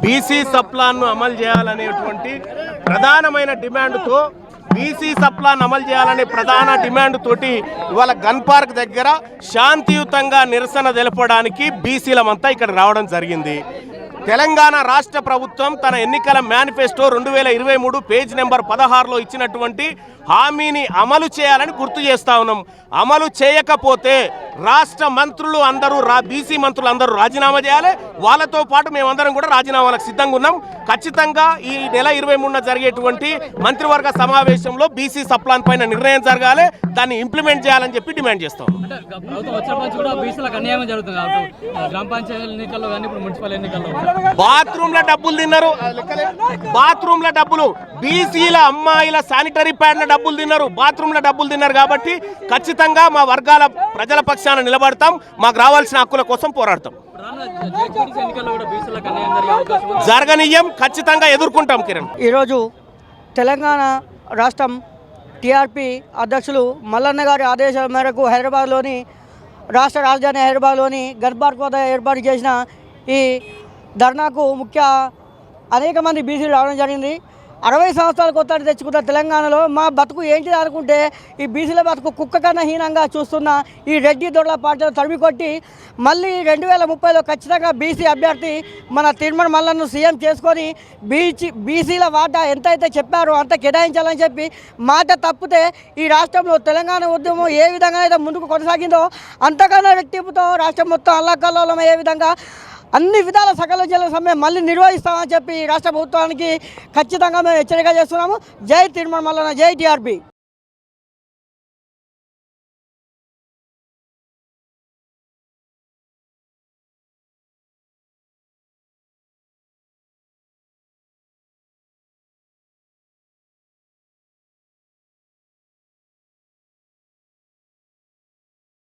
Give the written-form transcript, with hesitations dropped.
BC సప్లాన్ను అమలు చేయాలనేటువంటి ప్రధానమైన డిమాండ్తో బీసీ సప్లాన్ అమలు చేయాలనే ప్రధాన డిమాండ్ తోటి ఇవాళ గన్ పార్క్ దగ్గర శాంతియుతంగా నిరసన తెలపడానికి బీసీలమంతా ఇక్కడ రావడం జరిగింది. తెలంగాణ రాష్ట్ర ప్రభుత్వం తన ఎన్నికల మేనిఫెస్టో 2023 పేజ్ నెంబర్ 16లో ఇచ్చినటువంటి హామీని అమలు చేయాలని గుర్తు చేస్తా ఉన్నాం. అమలు చేయకపోతే రాష్ట్ర మంత్రులు అందరూ బీసీ మంత్రులు అందరూ రాజీనామా చేయాలి. వాళ్ళతో పాటు మేమందరం కూడా రాజీనామాలకు సిద్ధంగా ఉన్నాం. ఖచ్చితంగా ఈ నెల 23న జరిగేటువంటి మంత్రివర్గ సమావేశంలో బీసీ సప్లాన్ పైన నిర్ణయం జరగాలి, దాన్ని ఇంప్లిమెంట్ చేయాలని చెప్పి డిమాండ్ చేస్తాం. బాత్రూమ్ల డబ్బులు తిన్నారు, బాత్రూమ్ల డబ్బులు, బీసీల అమ్మాయిల శానిటరీ ప్యాడ్ల డబ్బులు తిన్నారు, బాత్రూమ్ల డబ్బులు తిన్నారు. కాబట్టి ఖచ్చితంగా మా వర్గాల ప్రజల పక్షాన నిలబడతాం, మాకు రావాల్సిన హక్కుల కోసం పోరాడతాం. జరగనీయం, ఖచ్చితంగా ఎదుర్కొంటాం. కిరణ్, ఈరోజు తెలంగాణ రాష్ట్రం టీఆర్పీ అధ్యక్షులు మల్లన్న గారి ఆదేశాల మేరకు హైదరాబాద్లోని రాష్ట్ర రాజధాని హైదరాబాద్లోని గన్ పార్క్ వద్ద ఏర్పాటు చేసిన ఈ ధర్నాకు అనేక మంది బీసీలు రావడం జరిగింది. 60 సంవత్సరాల కొత్తటి తెచ్చుకున్న తెలంగాణలో మా బతుకు ఏంటిది అనుకుంటే ఈ బీసీల బతుకు కుక్క కన్నా హీనంగా చూస్తున్న ఈ రెడ్డి దొరల పార్టీలు తరిమి కొట్టి మళ్ళీ 2030లో ఖచ్చితంగా బీసీ అభ్యర్థి మన తిరుమల మల్లన్ను సీఎం చేసుకొని బీసీల వాటా ఎంతైతే చెప్పారో అంత కేటాయించాలని చెప్పి మాట తప్పితే ఈ రాష్ట్రంలో తెలంగాణ ఉద్యమం ఏ విధంగా అయితే ముందుకు కొనసాగిందో అంతకన్నా రెట్టింపుతో రాష్ట్రం మొత్తం అల్లకల్లోలం అయ్యే విధంగా అన్ని విధాల సకల జిల్లా సమ్మె మళ్ళీ నిర్వహిస్తామని చెప్పి రాష్ట్ర ప్రభుత్వానికి ఖచ్చితంగా మేము హెచ్చరిక చేస్తున్నాము. జై తిరుమల మల్లన్న, జై టీఆర్పీ.